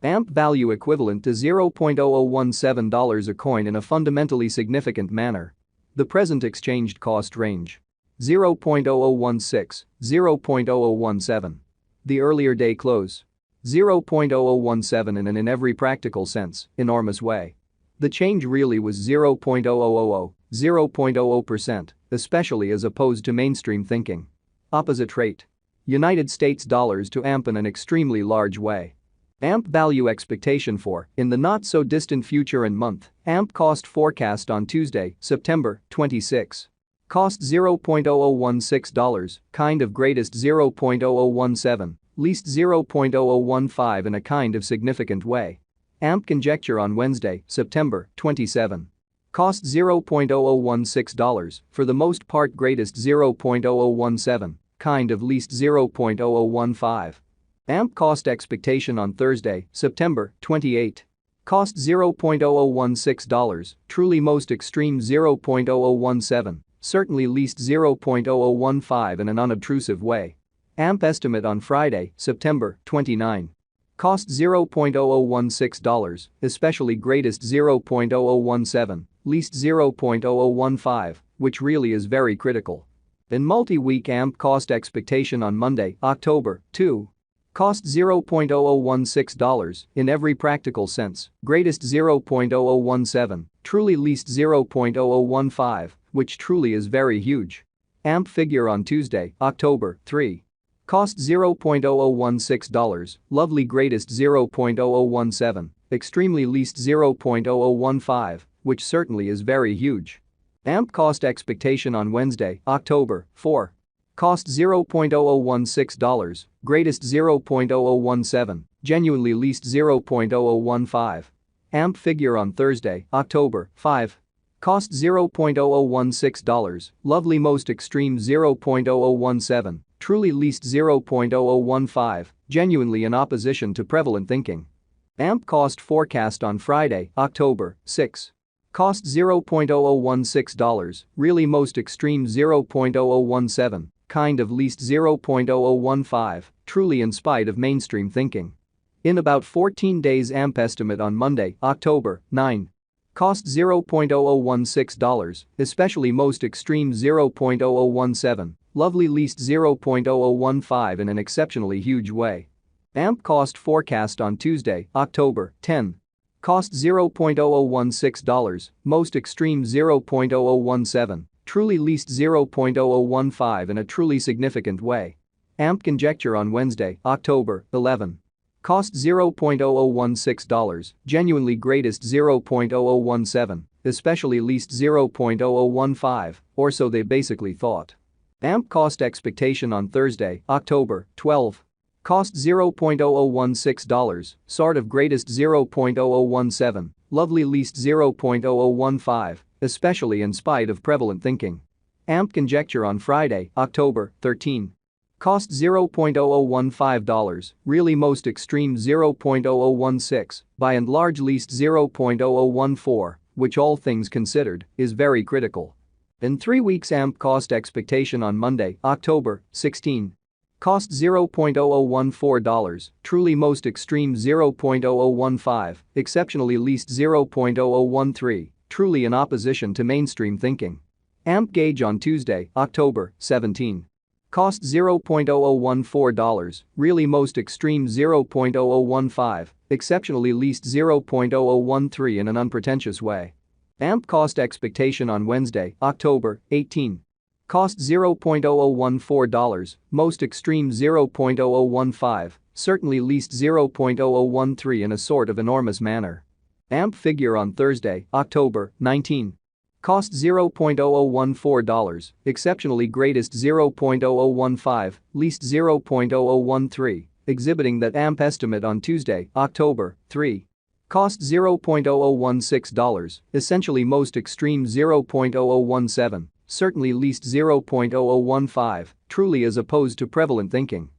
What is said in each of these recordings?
AMP value equivalent to $0.0017 a coin in a fundamentally significant manner. The present exchanged cost range. 0.0016, 0.0017. The earlier day close. 0.0017 in every practical sense, enormous way. The change really was 0.0000, 0.00%, especially as opposed to mainstream thinking. Opposite rate. United States dollars to AMP in an extremely large way. AMP value expectation for, in the not-so-distant future and month, AMP cost forecast on Tuesday, September 26. Cost $0.0016, kind of greatest $0.0017, least $0.0015 in a kind of significant way. AMP conjecture on Wednesday, September 27. Cost $0.0016, for the most part greatest $0.0017, kind of least $0.0015. AMP cost expectation on Thursday, September 28. Cost $0.0016, truly most extreme $0.0017, certainly least $0.0015 in an unobtrusive way. AMP estimate on Friday, September 29. Cost $0.0016, especially greatest $0.0017, least $0.0015, which really is very critical. In multi-week AMP cost expectation on Monday, October 2. Cost $0.0016, in every practical sense, greatest $0.0017, truly least $0.0015, which truly is very huge. AMP figure on Tuesday, October 3. Cost $0.0016, lovely greatest $0.0017, extremely least $0.0015, which certainly is very huge. AMP cost expectation on Wednesday, October 4. Cost $0.0016, greatest $0.0017, genuinely least $0.0015. AMP figure on Thursday, October 5. Cost $0.0016, lovely most extreme $0.0017, truly least $0.0015, genuinely in opposition to prevalent thinking. AMP cost forecast on Friday, October 6. Cost $0.0016, really most extreme $0.0017, kind of least $0.0015, truly in spite of mainstream thinking. In about 14 days AMP estimate on Monday, October 9. Cost $0.0016, especially most extreme $0.0017, lovely least $0.0015 in an exceptionally huge way. AMP cost forecast on Tuesday, October 10. Cost $0.0016, most extreme $0.0017, truly least $0.0015 in a truly significant way. AMP conjecture on Wednesday, October 11. Cost $0.0016, genuinely greatest $0.0017, especially least $0.0015, or so they basically thought. AMP cost expectation on Thursday, October 12. Cost $0.0016, sort of greatest $0.0017, lovely least $0.0015, especially in spite of prevalent thinking. AMP conjecture on Friday, October 13. Cost $0.0015, really most extreme $0.0016, by and large least $0.0014, which all things considered, is very critical. In 3 weeks AMP cost expectation on Monday, October 16. Cost $0.0014, truly most extreme $0.0015, exceptionally least $0.0013, truly in opposition to mainstream thinking. AMP gauge on Tuesday, October 17. Cost $0.0014, really most extreme $0.0015, exceptionally least $0.0013 in an unpretentious way. AMP cost expectation on Wednesday, October 18. Cost $0.0014, most extreme $0.0015, certainly least $0.0013 in a sort of enormous manner. AMP figure on Thursday, October 19. Cost $0.0014, exceptionally greatest $0.0015, least $0.0013, exhibiting that AMP estimate on Tuesday, October 3. Cost $0.0016, essentially most extreme $0.0017, certainly least $0.0015, truly as opposed to prevalent thinking.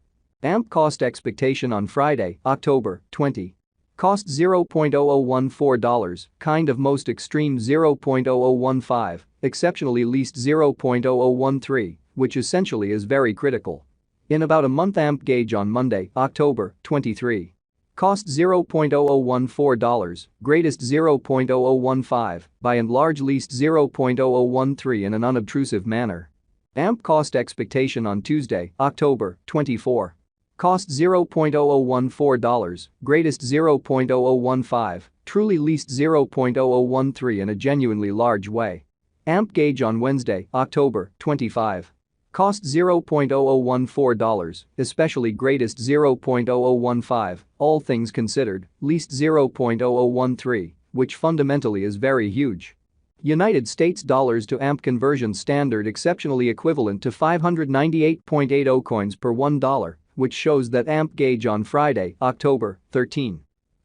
AMP cost expectation on Friday, October 20. Cost $0.0014, kind of most extreme $0.0015, exceptionally least $0.0013, which essentially is very critical. In about a month AMP gauge on Monday, October 23. Cost $0.0014, greatest $0.0015, by and large least $0.0013 in an unobtrusive manner. AMP cost expectation on Tuesday, October 24. Cost $0.0014, greatest $0.0015, truly least $0.0013 in a genuinely large way. AMP gauge on Wednesday, October 25. Cost $0.0014, especially greatest $0.0015, all things considered, least $0.0013, which fundamentally is very huge. United States dollars to AMP conversion standard exceptionally equivalent to 598.80 coins per $1, which shows that AMP gauge on Friday, October 13.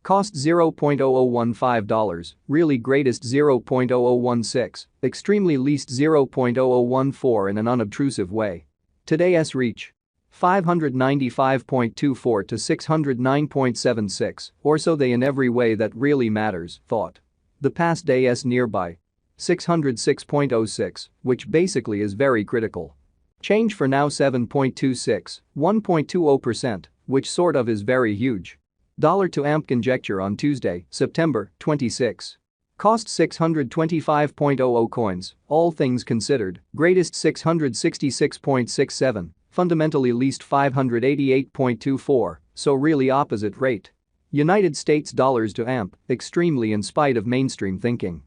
Cost $0.0015, really greatest $0.0016, extremely least $0.0014 in an unobtrusive way. Today's reach. 595.24 to 609.76, or so they in every way that really matters, thought. The past day's nearby. 606.06, which basically is very critical. Change for now 7.26, 1.20%, which sort of is very huge. Dollar to AMP conjecture on Tuesday, September 26. Cost 625.00 coins, all things considered, greatest 666.67, fundamentally least 588.24, so really opposite rate. United States dollars to AMP, extremely in spite of mainstream thinking.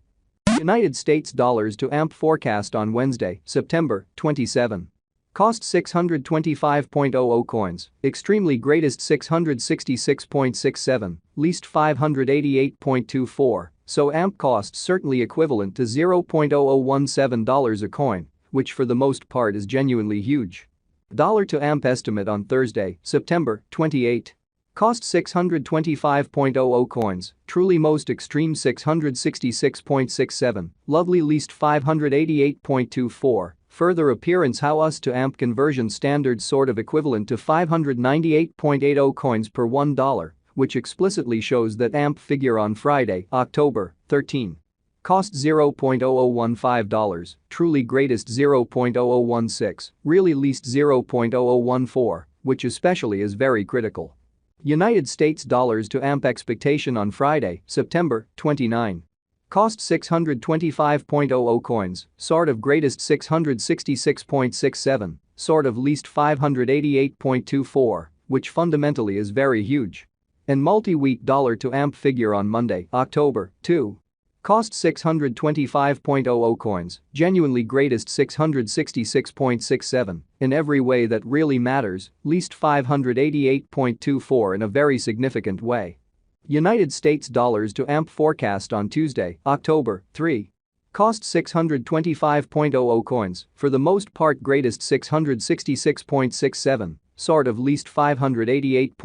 United States dollars to AMP forecast on Wednesday, September 27. Cost 625.00 coins, extremely greatest 666.67, least 588.24, so AMP cost certainly equivalent to $0.0017 a coin, which for the most part is genuinely huge. Dollar to AMP estimate on Thursday, September 28. Cost 625.00 coins, truly most extreme 666.67, lovely least 588.24. Further appearance how us to AMP conversion standard sort of equivalent to 598.80 coins per $1, which explicitly shows that AMP figure on Friday, October 13. Cost $0.0015, truly greatest $0.0016, really least $0.0014, which especially is very critical. United States dollars to AMP expectation on Friday, September 29. Cost 625.00 coins, sort of greatest 666.67, sort of least 588.24, which fundamentally is very huge. And multi-week dollar to AMP figure on Monday, October 2. Cost 625.00 coins, genuinely greatest 666.67, in every way that really matters, least 588.24 in a very significant way. United States dollars to AMP forecast on Tuesday, October 3. Cost 625.00 coins, for the most part greatest 666.67, sort of least 588.